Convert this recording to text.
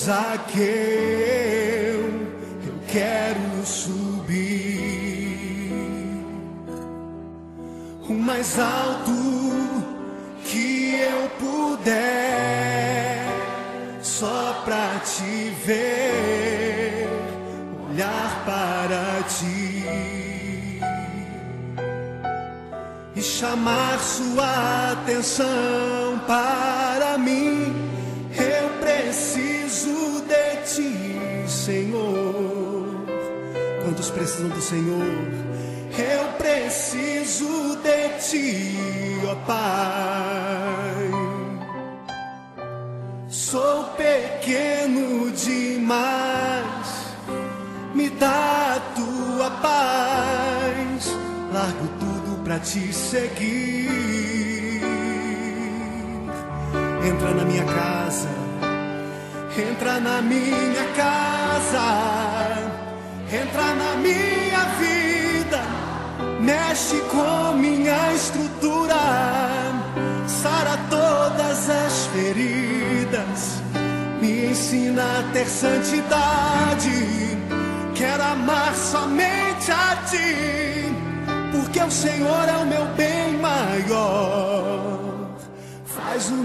Zaqueu, eu quero subir o mais alto que eu puder, só pra te ver, olhar para ti e chamar sua atenção para mim. Eu preciso de ti, Senhor. Quantos precisam do Senhor? Eu preciso de ti, ó Pai. Sou pequeno demais, me dá a tua paz. Largo tudo pra te seguir. Entra na minha casa, entra na minha casa, entra na minha vida, mexe com minha estrutura, sara todas as feridas, me ensina a ter santidade. Quero amar somente a ti, porque o Senhor é o meu bem maior. Faz o